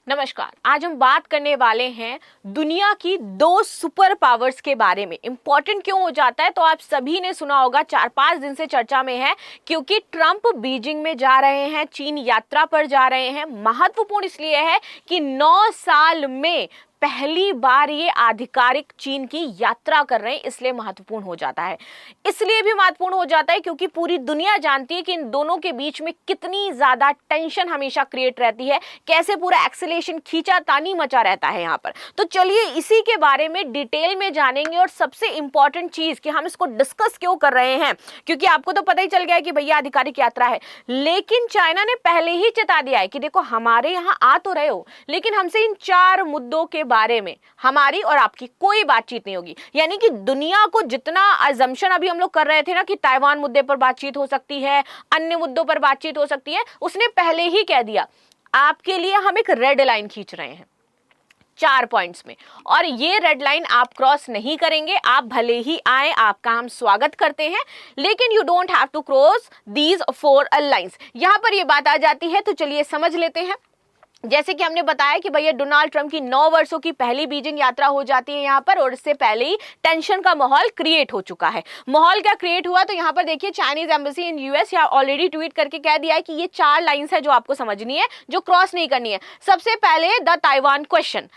नमस्कार। आज हम बात करने वाले हैं दुनिया की दो सुपर पावर्स के बारे में। इंपॉर्टेंट क्यों हो जाता है तो आप सभी ने सुना होगा, 4-5 दिन से चर्चा में है क्योंकि ट्रंप बीजिंग में जा रहे हैं, चीन यात्रा पर जा रहे हैं। महत्वपूर्ण इसलिए है कि 9 साल में पहली बार ये आधिकारिक चीन की यात्रा कर रहे हैं, इसलिए महत्वपूर्ण हो जाता है। इसलिए भी महत्वपूर्ण हो जाता है क्योंकि पूरी दुनिया जानती है कि इन दोनों के बीच में कितनी ज्यादा टेंशन हमेशा क्रिएट रहती है, कैसे पूरा एक्सेलेरेशन खींचातानी मचा रहता है यहाँ पर। तो चलिए इसी के बारे में डिटेल में जानेंगे। और सबसे इंपॉर्टेंट चीज कि हम इसको डिस्कस क्यों कर रहे हैं, क्योंकि आपको तो पता ही चल गया है कि भैया आधिकारिक यात्रा है, लेकिन चाइना ने पहले ही चेता दिया है कि देखो हमारे यहाँ आ तो रहे हो, लेकिन हमसे इन 4 मुद्दों के बारे में हमारी और आपकी कोई बातचीत नहीं होगी। यानी कि दुनिया को जितना अजम्पशन अभी हम लोग कर रहे थे ना कि ताइवान मुद्दे पर बातचीत हो सकती है, अन्य मुद्दों पर बातचीत हो सकती है, उसने पहले ही कह दिया आपके लिए हम एक रेड लाइन खींच रहे हैं 4 पॉइंट्स में, और ये रेड लाइन आप क्रॉस नहीं करेंगे। आप भले ही आए, आपका हम स्वागत करते हैं, लेकिन you don't have to cross these 4 lines. यहां पर ये बात आ जाती है, तो चलिए समझ लेते हैं। जैसे कि हमने बताया कि भैया डोनाल्ड ट्रंप की 9 वर्षों की पहली बीजिंग यात्रा हो जाती है यहाँ पर, और इससे पहले ही टेंशन का माहौल क्रिएट हो चुका है। माहौल क्या क्रिएट हुआ, तो यहाँ पर देखिए चाइनीज एम्बेसी इन यूएस यहाँ ऑलरेडी ट्वीट करके कह दिया है कि ये 4 लाइंस है जो आपको समझनी है, जो क्रॉस नहीं करनी है। सबसे पहले द ताइवान क्वेश्चन,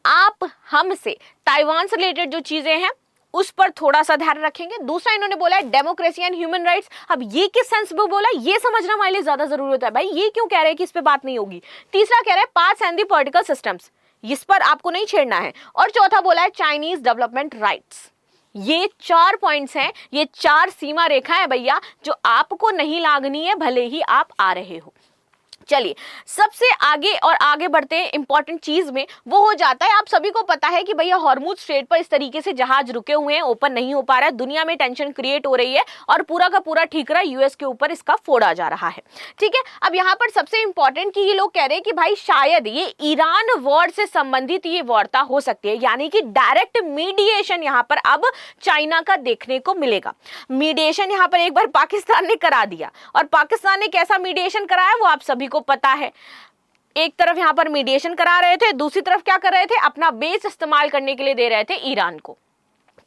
आप हमसे ताइवान से रिलेटेड जो चीजें हैं उस पर थोड़ा सा ध्यान रखेंगे। दूसरा इन्होंने बोला है डेमोक्रेसी एंड ह्यूमन राइट्स। अब ये किस सेंस में बोला, ये समझना हमारे लिए ज्यादा जरूरी होता है। भाई ये क्यों कह रहे हैं कि इस पे बात नहीं होगी। तीसरा कह रहा है paths and the political systems, इस पर आपको नहीं छेड़ना है। और चौथा बोला है चाइनीज डेवलपमेंट राइट्स। ये 4 पॉइंट्स हैं, ये 4 सीमा रेखा है भैया, जो आपको नहीं लागनी है भले ही आप आ रहे हो। चलिए सबसे आगे और आगे बढ़ते हैं इंपॉर्टेंट चीज में, वो हो जाता है, आप सभी को पता है कि भैया हॉर्मुज स्ट्रेट पर इस तरीके से जहाज रुके हुए हैं, ओपन नहीं हो पा रहा है, दुनिया में टेंशन क्रिएट हो रही है और पूरा का पूरा ठीकरा यूएस के ऊपर इसका फोड़ा जा रहा है। ठीक है, अब यहां पर सबसे इंपॉर्टेंट कि ये लोग कह रहे हैं कि भाई शायद ये ईरान वॉर से संबंधित ये वार्ता हो सकती है, यानी कि डायरेक्ट मीडिएशन यहां पर अब चाइना का देखने को मिलेगा। मीडिएशन यहां पर एक बार पाकिस्तान ने करा दिया, और पाकिस्तान ने कैसा मीडिएशन कराया वो आप सभी को पता है। एक तरफ यहां पर मीडिएशन करा रहे थे, दूसरी तरफ क्या कर रहे थे, अपना बेस इस्तेमाल करने के लिए दे रहे थे ईरान को।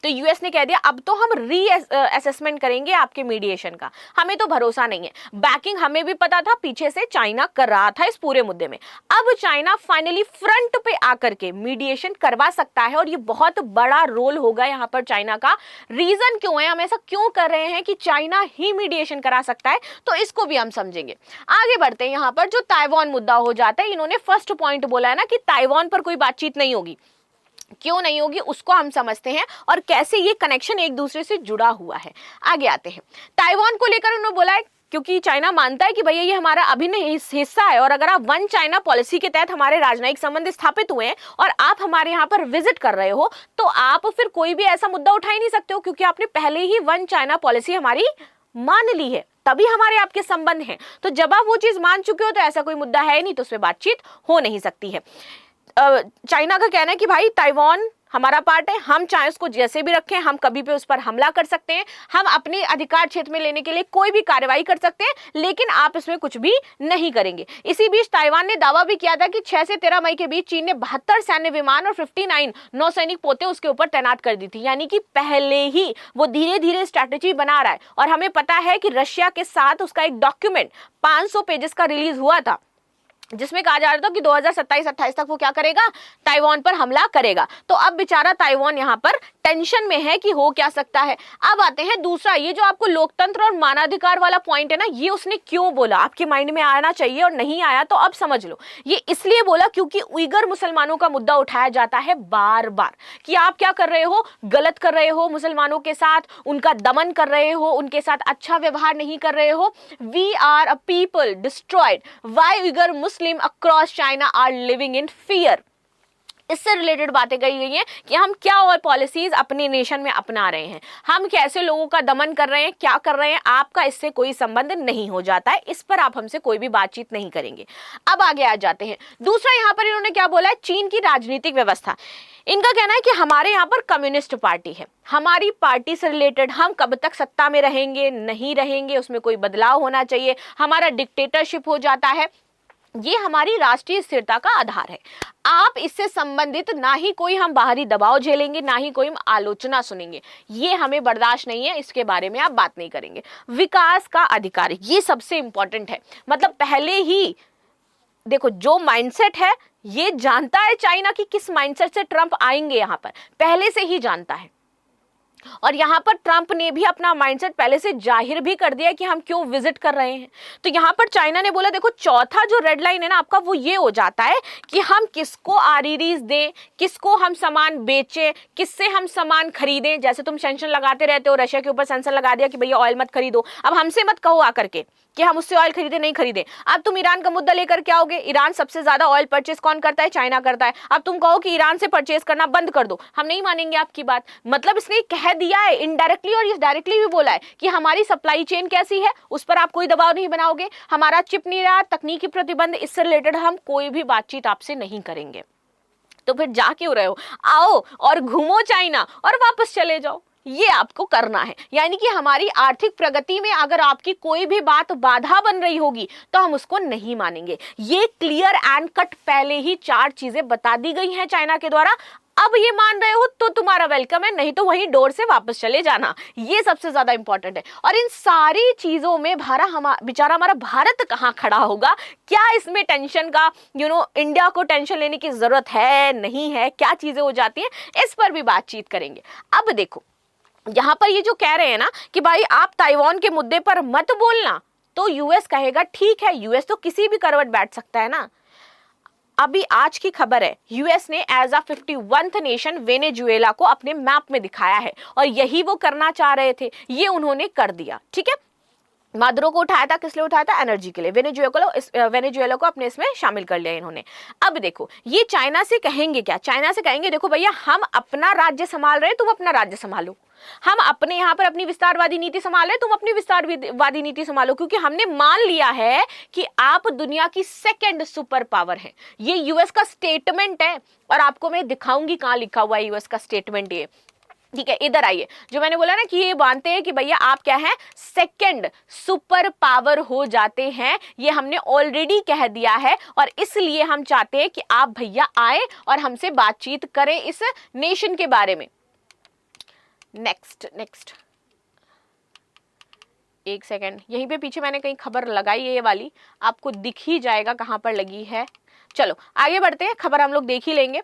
तो यूएस ने कह दिया अब तो हम री असेसमेंट करेंगे आपके मीडिएशन का, हमें तो भरोसा नहीं है। बैकिंग हमें भी पता था पीछे से चाइना कर रहा था इस पूरे मुद्दे में। अब चाइना फाइनली फ्रंट पे आकर के मीडिएशन करवा सकता है, और ये बहुत बड़ा रोल होगा यहाँ पर चाइना का। रीजन क्यों है, हम ऐसा क्यों कर रहे हैं कि चाइना ही मीडिएशन करा सकता है, तो इसको भी हम समझेंगे। आगे बढ़ते हैं। यहाँ पर जो ताइवान मुद्दा हो जाता है, इन्होंने फर्स्ट पॉइंट बोला है ना कि ताइवान पर कोई बातचीत नहीं होगी। क्यों नहीं होगी उसको हम समझते हैं, और कैसे ये कनेक्शन एक दूसरे से जुड़ा हुआ है। आगे आते हैं। ताइवान को लेकर उन्होंने बोला है क्योंकि चाइना मानता है कि भैया ये हमारा अभिन्न हिस्सा है, और अगर आप वन चाइना पॉलिसी के तहत हमारे राजनयिक संबंध स्थापित हुए हैं और आप हमारे यहाँ पर विजिट कर रहे हो, तो आप फिर कोई भी ऐसा मुद्दा उठा ही नहीं सकते हो, क्योंकि आपने पहले ही वन चाइना पॉलिसी हमारी मान ली है, तभी हमारे आपके संबंध हैं। तो जब आप वो चीज मान चुके हो तो ऐसा कोई मुद्दा है नहीं, तो उस पर बातचीत हो नहीं सकती है। चाइना का कहना है कि भाई ताइवान हमारा पार्ट है, हम चाहे उसको जैसे भी रखें, हम कभी भी उस पर हमला कर सकते हैं, हम अपने अधिकार क्षेत्र में लेने के लिए कोई भी कार्रवाई कर सकते हैं, लेकिन आप इसमें कुछ भी नहीं करेंगे। इसी बीच ताइवान ने दावा भी किया था कि 6 से 13 मई के बीच चीन ने 72 सैन्य विमान और 59 नौसैनिक पोते उसके ऊपर तैनात कर दी थी। यानी कि पहले ही वो धीरे धीरे स्ट्रैटेजी बना रहा है, और हमें पता है कि रशिया के साथ उसका एक डॉक्यूमेंट 500 पेजेस का रिलीज हुआ था, जिसमें कहा जा रहा था कि 2027-28 तक वो क्या करेगा, ताइवान पर हमला करेगा। तो अब बेचारा ताइवान यहाँ पर टेंशन में है कि हो क्या सकता है। अब आते हैं दूसरा, ये जो आपको लोकतंत्र और मानवाधिकार वाला पॉइंट है ना, ये उसने क्यों बोला, आपके माइंड में आना चाहिए, और नहीं आया तो अब समझ लो। ये इसलिए बोला क्योंकि उइगर मुसलमानों का मुद्दा उठाया जाता है बार बार कि आप क्या कर रहे हो, गलत कर रहे हो, मुसलमानों के साथ उनका दमन कर रहे हो, उनके साथ अच्छा व्यवहार नहीं कर रहे हो। We are a people destroyed, why Uyghur Muslim across China are living in fear. इससे रिलेटेड बातें कही गई हैं कि हम क्या और पॉलिसीज अपने नेशन में अपना रहे हैं, हम कैसे लोगों का दमन कर रहे हैं, क्या कर रहे हैं, आपका इससे कोई संबंध नहीं हो जाता है, इस पर आप हमसे कोई भी बातचीत नहीं करेंगे। अब आगे आ जाते हैं। दूसरा यहाँ पर इन्होंने क्या बोला है, चीन की राजनीतिक व्यवस्था। इनका कहना है कि हमारे यहाँ पर कम्युनिस्ट पार्टी है, हमारी पार्टी से रिलेटेड हम कब तक सत्ता में रहेंगे नहीं रहेंगे, उसमें कोई बदलाव होना चाहिए, हमारा डिक्टेटरशिप हो जाता है। ये हमारी राष्ट्रीय स्थिरता का आधार है। आप इससे संबंधित ना ही कोई हम बाहरी दबाव झेलेंगे, ना ही कोई हम आलोचना सुनेंगे, ये हमें बर्दाश्त नहीं है, इसके बारे में आप बात नहीं करेंगे। विकास का अधिकार, ये सबसे इंपॉर्टेंट है। मतलब पहले ही देखो जो माइंडसेट है, ये जानता है चाइना की किस माइंडसेट से ट्रंप आएंगे, यहां पर पहले से ही जानता है। और यहां पर ट्रंप ने भी अपना माइंडसेट पहले से जाहिर भी कर दिया कि हम क्यों विजिट कर रहे हैं। तो यहां पर चाइना ने बोला देखो चौथा जो रेड लाइन है ना आपका, वो ये हो जाता है कि हम किसको आरईडीज दें, किसको हम सामान बेचें, किससे हम सामान खरीदें। जैसे तुम सेंक्शन लगाते रहते हो, रशिया के ऊपर सेंक्शन लगा दिया कि भैया ऑयल मत खरीदो, अब हमसे मत कहो आकर के कि हम उससे ऑयल खरीदे नहीं खरीदे। अब तुम ईरान का मुद्दा लेकर के आओगे, ईरान सबसे ज्यादा ऑयल परचेस कौन करता है, चाइना करता है। अब तुम कहो कि ईरान से परचेस करना बंद कर दो, हम नहीं मानेंगे आपकी बात। मतलब इसने कह दिया है इनडायरेक्टली और डायरेक्टली भी बोला है कि हमारी सप्लाई चेन कैसी है, उस पर आप कोई दबाव नहीं बनाओगे, हमारा चिप निर्यात, तकनीकी प्रतिबंध, इससे रिलेटेड हम कोई भी बातचीत आपसे नहीं करेंगे। तो फिर जा क्यों रहे हो, आओ और घूमो चाइना और वापस चले जाओ, ये आपको करना है। यानी कि हमारी आर्थिक प्रगति में अगर आपकी कोई भी बात बाधा बन रही होगी तो हम उसको नहीं मानेंगे। ये क्लियर एंड कट पहले ही 4 चीजें बता दी गई हैं चाइना के द्वारा। अब ये मान रहे हो तो तुम्हारा वेलकम है, नहीं तो वही डोर से वापस चले जाना। ये सबसे ज्यादा इंपॉर्टेंट है। और इन सारी चीजों में बेचारा हमारा भारत कहां खड़ा होगा, क्या इसमें टेंशन का इंडिया को टेंशन लेने की जरूरत है, नहीं है, क्या चीजें हो जाती हैं, इस पर भी बातचीत करेंगे। अब देखो यहां पर ये जो कह रहे हैं ना कि भाई आप ताइवान के मुद्दे पर मत बोलना, तो यूएस कहेगा ठीक है, यूएस तो किसी भी करवट बैठ सकता है ना। अभी आज की खबर है, यूएस ने as a 51th nation Venezuela को अपने मैप में दिखाया है, और यही वो करना चाह रहे थे, ये उन्होंने कर दिया। ठीक है, मादुरो को उठाया था, किस लिए उठाया था, एनर्जी के लिए। वेनेजुएला को अपने इसमें शामिल कर लिया इन्होंने। अब देखो ये चाइना से कहेंगे क्या, चाइना से कहेंगे देखो भैया हम अपना राज्य संभाल रहे हैं, तुम अपना राज्य संभालो, हम अपने यहाँ पर अपनी विस्तारवादी नीति संभाल रहे हैं, तुम अपनी विस्तारवादी नीति संभालो, क्योंकि हमने मान लिया है कि आप दुनिया की 2nd सुपर पावर हैं। ये यूएस का स्टेटमेंट है, और आपको मैं दिखाऊंगी कहाँ लिखा हुआ है यूएस का स्टेटमेंट ये। ठीक है, इधर आइए, जो मैंने बोला ना कि ये मानते हैं कि भैया आप क्या है, 2nd सुपर पावर हो जाते हैं, ये हमने ऑलरेडी कह दिया है, और इसलिए हम चाहते हैं कि आप भैया आए और हमसे बातचीत करें इस नेशन के बारे में। नेक्स्ट एक सेकेंड, यहीं पे पीछे मैंने कहीं खबर लगाई है, ये वाली आपको दिख ही जाएगा कहां पर लगी है। चलो आगे बढ़ते हैं, खबर हम लोग देख ही लेंगे।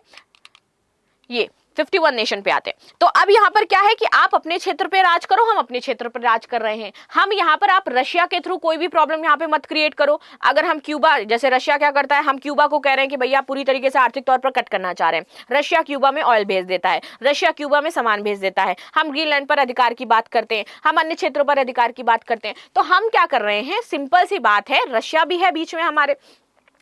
ये 51 नेशन पे आते हैं। तो अब यहाँ पर क्या है कि आप अपने क्षेत्र पे राज करो, हम अपने क्षेत्र पर राज कर रहे हैं। हम यहाँ पर, आप रशिया के थ्रू कोई भी प्रॉब्लम यहाँ पे मत क्रिएट करो। अगर हम क्यूबा, जैसे रशिया क्या करता है, हम क्यूबा को कह रहे हैं कि भैया पूरी तरीके से आर्थिक तौर पर कट करना चाह रहे हैं, रशिया क्यूबा में ऑयल भेज देता है, रशिया क्यूबा में सामान भेज देता है। हम ग्रीनलैंड पर अधिकार की बात करते हैं, हम अन्य क्षेत्रों पर अधिकार की बात करते हैं। तो हम क्या कर रहे हैं, सिंपल सी बात है, रशिया भी है बीच में हमारे,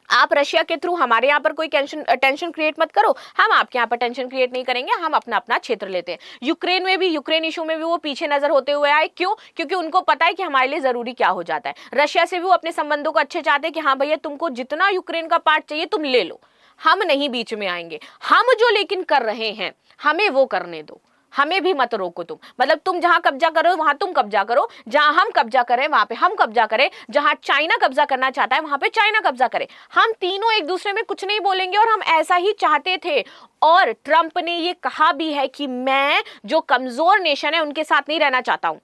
आप रशिया के थ्रू हमारे यहाँ पर कोई टेंशन क्रिएट मत करो, हम आपके यहाँ पर टेंशन क्रिएट नहीं करेंगे, हम अपना अपना क्षेत्र लेते हैं। यूक्रेन में भी, यूक्रेन इशू में भी वो पीछे नजर होते हुए आए, क्यों, क्योंकि उनको पता है कि हमारे लिए जरूरी क्या हो जाता है। रशिया से भी वो अपने संबंधों को अच्छे चाहते हैं कि हाँ भैया तुमको जितना यूक्रेन का पार्ट चाहिए तुम ले लो, हम नहीं बीच में आएंगे। हम जो लेकिन कर रहे हैं हमें वो करने दो, हमें भी मत रोको तुम। मतलब तुम जहां कब्जा करो वहां तुम कब्जा करो, जहां हम कब्जा करें वहां पे हम कब्जा करें, जहां चाइना कब्जा करना चाहता है वहां पे चाइना कब्जा करे। हम तीनों एक दूसरे में कुछ नहीं बोलेंगे, और हम ऐसा ही चाहते थे। और ट्रंप ने ये कहा भी है कि मैं जो कमजोर नेशन है उनके साथ नहीं रहना चाहता हूं,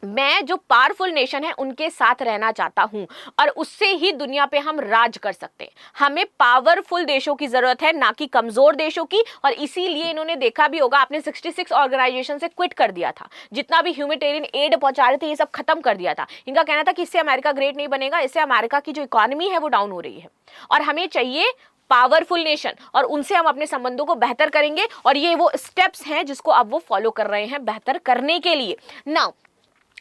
मैं जो पावरफुल नेशन है उनके साथ रहना चाहता हूं, और उससे ही दुनिया पे हम राज कर सकते हैं। हमें पावरफुल देशों की जरूरत है, ना कि कमजोर देशों की। और इसीलिए इन्होंने देखा भी होगा, आपने 66 ऑर्गेनाइजेशन से क्विट कर दिया था, जितना भी ह्यूमैनिटेरियन एड पहुंचा रहे थे ये सब खत्म कर दिया था। इनका कहना था कि इससे अमेरिका ग्रेट नहीं बनेगा, इससे अमेरिका की जो इकोनॉमी है वो डाउन हो रही है, और हमें चाहिए पावरफुल नेशन, और उनसे हम अपने संबंधों को बेहतर करेंगे। और ये वो स्टेप्स हैं जिसको अब वो फॉलो कर रहे हैं बेहतर करने के लिए। नाउ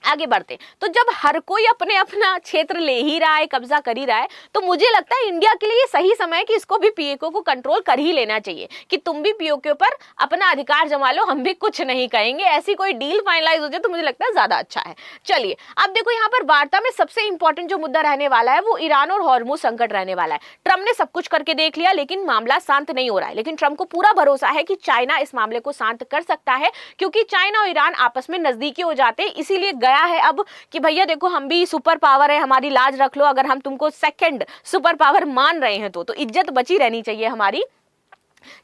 आगे बढ़ते। तो जब हर कोई अपने अपना क्षेत्र ले ही रहा है, कब्जा कर ही रहा है, तो मुझे लगता है इंडिया के लिए ये सही समय है कि इसको भी पीओके को कंट्रोल कर ही लेना चाहिए, कि तुम भी पीओके पर अपना अधिकार जमा लो, हम भी कुछ नहीं कहेंगे। ऐसी कोई डील फाइनलाइज हो जाए तो मुझे लगता है ज्यादा अच्छा है। चलिए अब देखो, यहाँ पर वार्ता में सबसे इंपॉर्टेंट जो मुद्दा रहने वाला है वो ईरान और हॉर्मुज संकट रहने वाला है। ट्रंप ने सब कुछ करके देख लिया, लेकिन मामला शांत नहीं हो रहा है। लेकिन ट्रंप को पूरा भरोसा है कि चाइना इस मामले को शांत कर सकता है, क्योंकि चाइना और ईरान आपस में नजदीकी हो जाते हैं, इसीलिए गया है अब कि भैया देखो हम भी सुपर पावर है, हमारी लाज रख लो, अगर हम तुमको सेकंड सुपर पावर मान रहे हैं तो इज्जत बची रहनी चाहिए हमारी,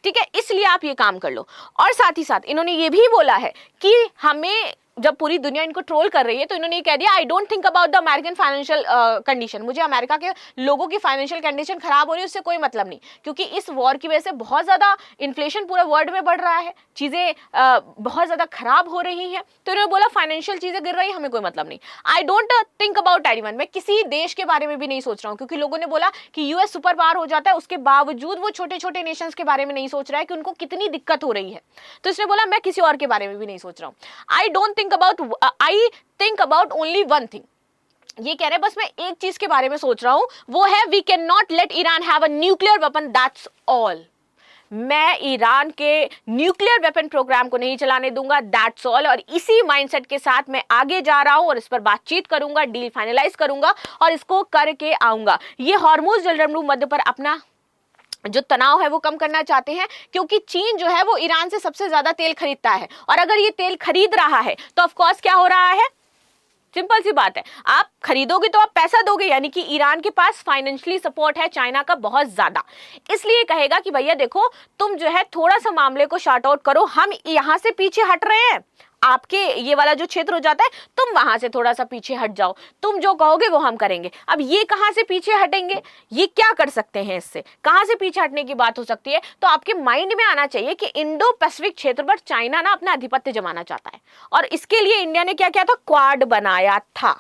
ठीक है, इसलिए आप ये काम कर लो। और साथ ही साथ इन्होंने ये भी बोला है कि हमें, जब पूरी दुनिया इनको ट्रोल कर रही है तो इन्होंने ये कह दिया, I don't think about the American financial condition, मुझे अमेरिका के लोगों की फाइनेंशियल कंडीशन खराब हो रही है उससे कोई मतलब नहीं, क्योंकि इस वॉर की वजह से बहुत ज़्यादा इन्फ्लेशन पूरे वर्ल्ड में बढ़ रहा है, चीज़ें बहुत ज़्यादा खराब हो रही हैं, तो इन्होंने बोला फाइनेंशियल चीज़ें गिर रही, हमें कोई मतलब नहीं। I don't think about anyone, मैं किसी देश के बारे में भी नहीं सोच रहा हूँ, क्योंकि लोगों ने बोला कि यूएस सुपर पावर हो जाता है, उसके बावजूद वो छोटे छोटे नेशंस के बारे में नहीं सोच रहा है कि उनको कितनी दिक्कत हो रही है, तो इसने बोला मैं किसी और के बारे में भी नहीं सोच रहा हूँ। I don't think about, I think about only one thing, ये कह रहे बस मैं एक चीज के बारे में सोच रहा हूं, वो है we can not let Iran have a nuclear weapon, that's all. मैं ईरान के न्यूक्लियर वेपन प्रोग्राम को नहीं चलाने दूंगा, दैट्स ऑल। और इसी माइंडसेट के साथ मैं आगे जा रहा हूं और इस पर बातचीत करूंगा, डील फाइनलाइज करूंगा और इसको करके आऊंगा। ये हॉर्मुज जल मध्य पर अपना जो तनाव है वो कम करना चाहते हैं, क्योंकि चीन जो है वो ईरान से सबसे ज्यादा तेल खरीदता है, और अगर ये तेल खरीद रहा है तो ऑफ कोर्स क्या हो रहा है, सिंपल सी बात है, आप खरीदोगे तो आप पैसा दोगे, यानी कि ईरान के पास फाइनेंशियली सपोर्ट है चाइना का बहुत ज्यादा, इसलिए कहेगा कि भैया देखो तुम जो है थोड़ा सा मामले को शॉर्ट आउट करो, हम यहां से पीछे हट रहे हैं, आपके ये वाला जो क्षेत्र हो जाता है तुम वहां से थोड़ा सा पीछे हट जाओ, तुम जो कहोगे वो हम करेंगे। अब ये कहां से पीछे हटेंगे, ये क्या कर सकते हैं, इससे कहां से पीछे हटने की बात हो सकती है, तो आपके माइंड में आना चाहिए कि इंडो पैसिफिक क्षेत्र पर चाइना ना अपना आधिपत्य जमाना चाहता है, और इसके लिए इंडिया ने क्या किया था, क्वाड बनाया था।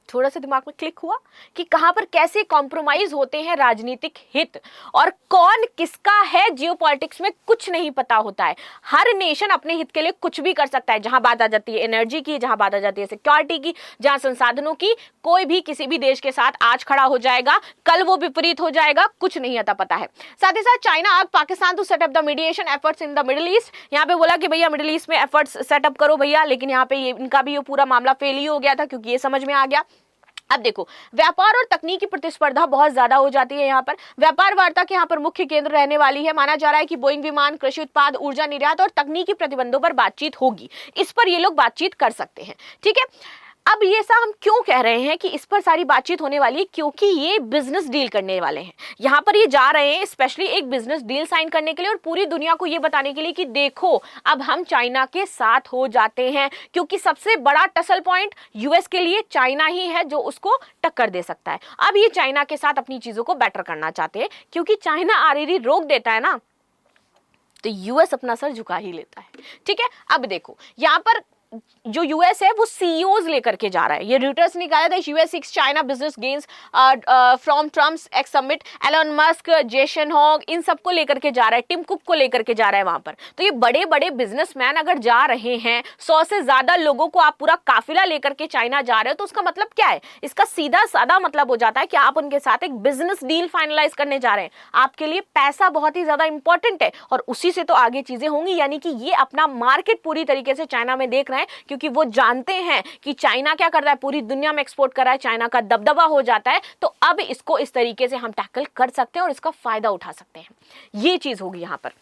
थोड़ा सा दिमाग में क्लिक हुआ कि कहां पर कैसे कॉम्प्रोमाइज होते हैं राजनीतिक हित, और कौन किसका है जियोपॉलिटिक्स में कुछ नहीं पता होता है। हर नेशन अपने हित के लिए कुछ भी कर सकता है, जहां बात आ जाती है एनर्जी की, जहां बात आ जाती है सिक्योरिटी की, जहां संसाधनों की, कोई भी किसी भी देश के साथ आज खड़ा हो जाएगा, कल वो विपरीत हो जाएगा, कुछ नहीं आता पता है। साथ ही साथ चाइना आग Pakistan to set up the mediation efforts in the Middle East, यहाँ पे बोला कि भैया मिडिल ईस्ट में एफर्ट्स सेटअप करो भैया, लेकिन यहाँ पे इनका भी ये पूरा मामला फेल ही हो गया था, क्योंकि ये समझ में आ गया। अब देखो, व्यापार और तकनीकी प्रतिस्पर्धा बहुत ज्यादा हो जाती है, यहाँ पर व्यापार वार्ता के यहाँ पर मुख्य केंद्र रहने वाली है। माना जा रहा है कि बोइंग विमान, कृषि उत्पाद, ऊर्जा निर्यात और तकनीकी प्रतिबंधों पर बातचीत होगी, इस पर ये लोग बातचीत कर सकते हैं, ठीक है। अब ये सब हम क्यों कह रहे हैं कि इस पर सारी बातचीत होने वाली है, क्योंकि ये बिजनेस डील करने वाले हैं, यहाँ पर ये जा रहे हैं स्पेशली एक बिजनेस डील साइन करने के लिए, और पूरी दुनिया को ये बताने के लिए कि देखो अब हम चाइना के साथ हो जाते हैं, क्योंकि सबसे बड़ा टसल पॉइंट यूएस के लिए चाइना ही है जो उसको टक्कर दे सकता है। अब ये चाइना के साथ अपनी चीजों को बेटर करना चाहते हैं, क्योंकि चाइना आरईडी रोक देता है ना, तो यूएस अपना सर झुका ही लेता है, ठीक है। अब देखो यहाँ पर जो यूएस है वो सीईओज लेकर के जा रहा है, ये रॉयटर्स ने निकाला था, US seeks China business gains from Trump's Xi summit, Elon Musk, Jensen Huang, इन सबको लेकर के जा रहा है, टिम कुक को लेकर के जा रहा है वहां पर। तो ये बड़े बड़े बिजनेसमैन अगर जा रहे हैं, 100 से ज्यादा लोगों को आप पूरा काफिला लेकर के चाइना जा रहे हो, तो उसका मतलब क्या है, इसका सीधा साधा मतलब हो जाता है कि आप उनके साथ एक बिजनेस डील फाइनलाइज करने जा रहे हैं। आपके लिए पैसा बहुत ही ज्यादा इंपॉर्टेंट है, और उसी से तो आगे चीजें होंगी, यानी कि ये अपना मार्केट पूरी तरीके से चाइना में देख रहे हैं, क्योंकि वो जानते हैं कि चाइना क्या कर रहा है, पूरी दुनिया में एक्सपोर्ट कर रहा है, चाइना का दबदबा हो जाता है, तो अब इसको इस तरीके से हम टैकल कर सकते हैं और इसका फायदा उठा सकते हैं। ये चीज होगी यहां पर।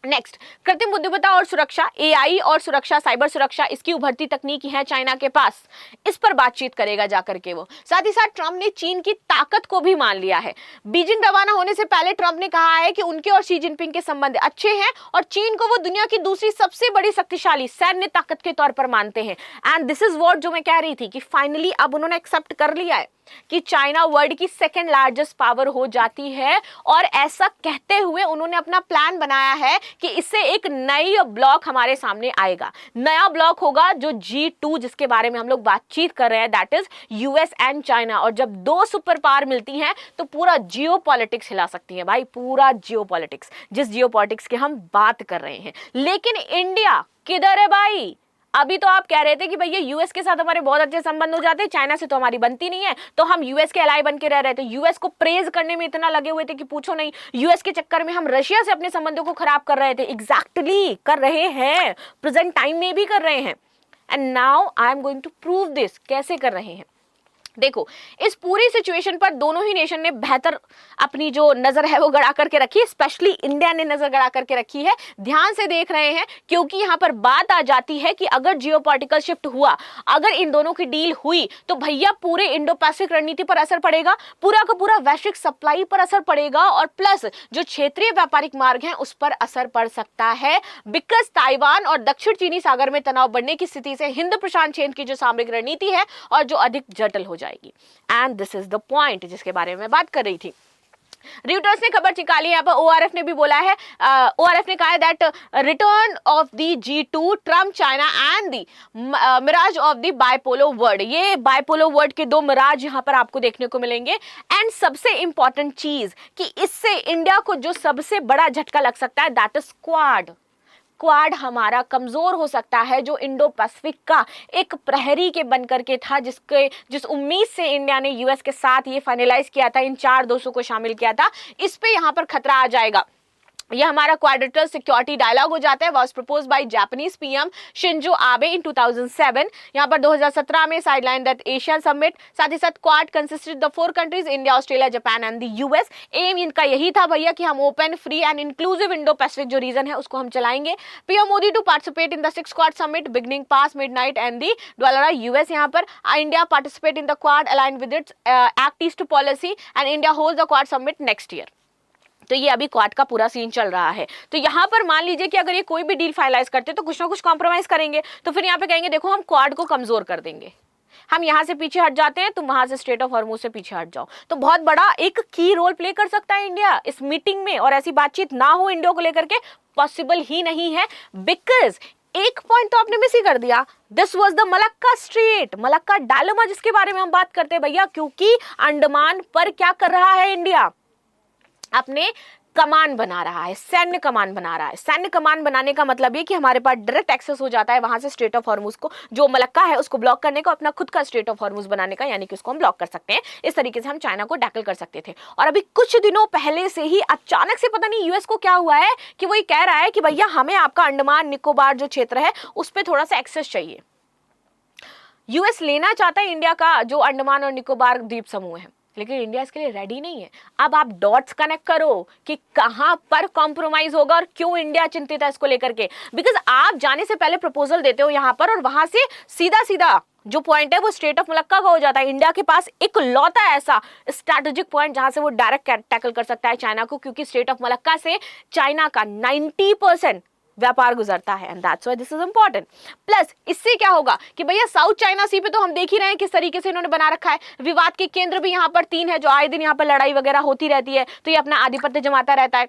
नेक्स्ट, कृत्रिम बुद्धिमत्ता और सुरक्षा, एआई और सुरक्षा, साइबर सुरक्षा, इसकी उभरती तकनीकी है चाइना के पास, इस पर बातचीत करेगा जाकर के वो। साथ ही साथ ट्रंप ने चीन की ताकत को भी मान लिया है। बीजिंग रवाना होने से पहले ट्रंप ने कहा है कि उनके और शी जिनपिंग के संबंध अच्छे हैं, और चीन को वो दुनिया की दूसरी सबसे बड़ी शक्तिशाली सैन्य ताकत के तौर पर मानते हैं। एंड दिस इज व्हाट जो मैं कह रही थी कि फाइनली अब उन्होंने एक्सेप्ट कर लिया है कि चाइना वर्ल्ड की सेकेंड लार्जेस्ट पावर हो जाती है, और ऐसा कहते हुए उन्होंने अपना प्लान बनाया है कि इससे एक नई ब्लॉक हमारे सामने आएगा। नया ब्लॉक होगा जो G2, जिसके बारे में हम लोग बातचीत कर रहे हैं, that is US and China. और जब दो सुपर पावर मिलती हैं तो पूरा जियो पॉलिटिक्स हिला सकती है भाई, पूरा जियो पॉलिटिक्स, जिस जियो पॉलिटिक्स की हम बात कर रहे हैं। लेकिन इंडिया किधर है भाई? अभी तो आप कह रहे थे कि भैया यूएस के साथ हमारे बहुत अच्छे संबंध हो जाते हैं, चाइना से तो हमारी बनती नहीं है, तो हम यूएस के एलाई बन के रह रहे थे। यूएस को प्रेज करने में इतना लगे हुए थे कि पूछो नहीं, यूएस के चक्कर में हम रशिया से अपने संबंधों को खराब कर रहे थे। एग्जैक्टली कर रहे हैं, प्रेजेंट टाइम में भी कर रहे हैं, and now I am going to prove this. कैसे कर रहे हैं? देखो, इस पूरी सिचुएशन पर दोनों ही नेशन ने बेहतर अपनी जो नजर है वो गड़ा करके रखी है, स्पेशली इंडिया ने नजर गड़ा करके रखी है। ध्यान से देख रहे हैं क्योंकि यहां पर बात आ जाती है कि अगर जियोपॉलिटिकल शिफ्ट हुआ, अगर इन दोनों की डील हुई तो भैया पूरे इंडो पैसिफिक रणनीति पर असर पड़ेगा, पूरा का पूरा वैश्विक सप्लाई पर असर पड़ेगा, और प्लस जो क्षेत्रीय व्यापारिक मार्ग हैं उस पर असर पड़ सकता है। बिकॉज ताइवान और दक्षिण चीनी सागर में तनाव बढ़ने की स्थिति से हिंद प्रशांत क्षेत्र की जो सामरिक रणनीति है और जो अधिक जटिल हो जाएगी। And this is the point जिसके बारे में मैं बात कर रही थी। रिटर्स ने खबर निकाली, यहाँ पर ओआरएफ ने भी बोला है, ओआरएफ ने कहा है that return of the G2, Trump, China and the mirage of the bipolar world. ये बाइपोलो वर्ल्ड के दो मिराज यहाँ पर आपको देखने को मिलेंगे। एंड सबसे इंपॉर्टेंट चीज कि इससे इंडिया को जो सबसे बड़ा झटका लग सकता है दैट इज क्वाड हमारा कमजोर हो सकता है, जो इंडो पैसिफिक का एक प्रहरी के बनकर के था, जिस उम्मीद से इंडिया ने यूएस के साथ ये फाइनलाइज किया था, इन 4 देशों को शामिल किया था, इस पे यहां पर खतरा आ जाएगा। यह हमारा क्वाड्रिलेटरल सिक्योरिटी डायलॉग हो जाता है, was proposed by Japanese PM Shinzo Abe in 2007। यहां पर 2017 में साइडलाइन दैट एशिया समिट। साथ ही साथ Quad consisted the 4 countries India, Australia, Japan and the US. Aim इनका यही था भैया कि हम open, free and inclusive Indo Pacific जो रीजन है उसको हम चलाएंगे। PM Modi to participate in the 6 Quad summit beginning past midnight and the Delaware US. यहां पर India participate in the Quad align with its Act East policy and India hold the Quad summit next year. तो ये अभी quad का पूरा scene चल रहा है। तो यहाँ पर मान लीजिए कि अगर ये कोई भी डील फाइनलाइज करते तो कुछ ना कुछ कॉम्प्रोमाइज करेंगे, तो फिर यहाँ पे कहेंगे देखो हम क्वाड को कमजोर कर देंगे, हम यहाँ से पीछे हट जाते हैं, तुम वहां से स्ट्रेट ऑफ हॉर्मुज से पीछे हट जाओ। तो बहुत बड़ा एक की रोल प्ले कर सकता है इंडिया इस मीटिंग में, और ऐसी बातचीत ना हो इंडिया को लेकर के पॉसिबल ही नहीं है। बिकॉज एक पॉइंट तो आपने मिस ही कर दिया, this was the Malacca strait, Malacca dilemma जिसके बारे में हम बात करते हैं भैया, क्योंकि अंडमान पर क्या कर रहा है इंडिया, अपने कमान बना रहा है, सैन्य कमान बना रहा है। सैन्य कमान बनाने का मतलब ये कि हमारे पास डायरेक्ट एक्सेस हो जाता है वहां से स्ट्रेट ऑफ हॉर्मुज को, जो मलक्का है उसको ब्लॉक करने का, अपना खुद का स्ट्रेट ऑफ हॉर्मुज बनाने का, यानी कि उसको हम ब्लॉक कर सकते हैं। इस तरीके से हम चाइना को टैकल कर सकते थे। और अभी कुछ दिनों पहले से ही अचानक से पता नहीं यूएस को क्या हुआ है कि वो ये कह रहा है कि भैया हमें आपका अंडमान निकोबार जो क्षेत्र है उस पर थोड़ा सा एक्सेस चाहिए। यूएस लेना चाहता है इंडिया का जो अंडमान और निकोबार द्वीप समूह है, लेकिन इंडिया इसके लिए रेडी नहीं है। अब आप डॉट्स कनेक्ट करो कि कहां पर कॉम्प्रोमाइज होगा और क्यों इंडिया चिंतित है इसको लेकर के। बिकॉज आप जाने से पहले प्रपोजल देते हो यहां पर, और वहां से सीधा सीधा जो पॉइंट है वो स्ट्रेट ऑफ मलक्का का हो जाता है। इंडिया के पास एक लौता ऐसा स्ट्रैटेजिक पॉइंट जहां से वो डायरेक्ट टैकल कर सकता है चाइना को, क्योंकि स्ट्रेट ऑफ मलक्का से चाइना का 90% व्यापार गुजरता है। And that's why this is important. Plus इससे क्या होगा कि भैया साउथ चाइना सी पे तो हम देख ही रहे हैं किस तरीके से इन्होंने बना रखा है। विवाद के केंद्र भी यहाँ पर 3 है, जो आए दिन यहाँ पर लड़ाई वगैरह होती रहती है, तो ये अपना आधिपत्य जमाता रहता है।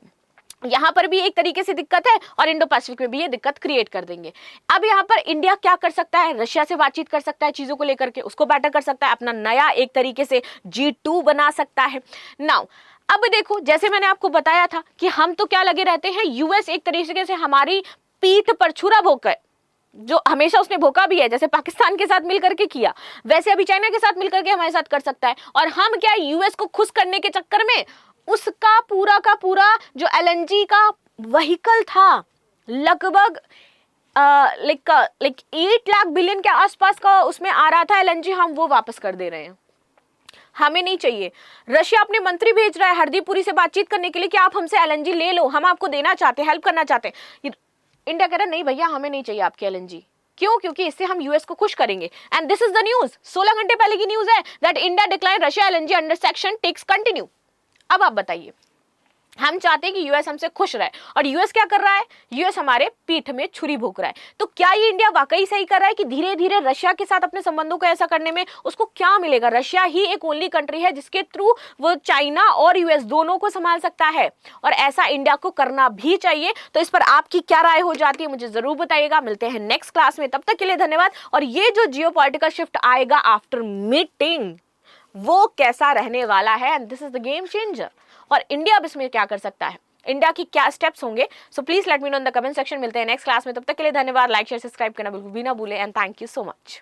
यहाँ पर भी एक तरीके से दिक्कत है और इंडो पैसिफिक में भी ये दिक्कत क्रिएट कर देंगे। अब यहाँ पर इंडिया क्या कर सकता है, रशिया से बातचीत कर सकता है चीजों को लेकर के, उसको बेटर कर सकता है, अपना नया एक तरीके से G2 बना सकता है। नाउ अब देखो, जैसे मैंने आपको बताया था कि हम तो क्या लगे रहते हैं, यूएस एक तरीके से हमारी पीठ पर छुरा भोंकर, जो हमेशा उसने भोंका भी है, जैसे पाकिस्तान के साथ मिलकर के किया, वैसे अभी चाइना के साथ मिलकर के हमारे साथ कर सकता है। और हम क्या यूएस को खुश करने के चक्कर में उसका पूरा का पूरा जो एलएनजी का व्हीकल था, लगभग लाइक 8 लाख बिलियन के आसपास का उसमें आ रहा था एलएनजी, हम वो वापस कर दे रहे हैं। हमें नहीं चाहिए। रशिया अपने मंत्री भेज रहा है हरदीपुरी से बातचीत करने के लिए कि आप हमसे एलएनजी ले लो, हम आपको देना चाहते हैं, हेल्प करना चाहते हैं। इंडिया कह रहा है नहीं भैया हमें नहीं चाहिए आपकी एलएनजी। क्यों? क्योंकि इससे हम यूएस को खुश करेंगे। And this is the news, 16 घंटे पहले की न्यूज है that India decline Russia LNG under section takes continue. अब आप बताइए, हम चाहते हैं कि यूएस हमसे खुश रहे, और यूएस क्या कर रहा है, यूएस हमारे पीठ में छुरी भोंक रहा है। तो क्या ये इंडिया वाकई सही कर रहा है कि धीरे धीरे रशिया के साथ अपने संबंधों को ऐसा करने में उसको क्या मिलेगा? रशिया ही एक ओनली कंट्री है जिसके थ्रू वो चाइना और यूएस दोनों को संभाल सकता है, और ऐसा इंडिया को करना भी चाहिए। तो इस पर आपकी क्या राय हो जाती है मुझे जरूर बताइएगा। मिलते हैं नेक्स्ट क्लास में, तब तक के लिए धन्यवाद। और ये जो जियोपॉलिटिकल शिफ्ट आएगा आफ्टर मीटिंग, वो कैसा रहने वाला है, and this is the game changer. और इंडिया अब इसमें क्या कर सकता है, इंडिया की क्या स्टेप्स होंगे, so please let me know in the comment section. मिलते हैं नेक्स्ट क्लास में, तब तक के लिए धन्यवाद। लाइक शेयर सब्सक्राइब करना बिल्कुल भी ना भूलें, and thank you so much.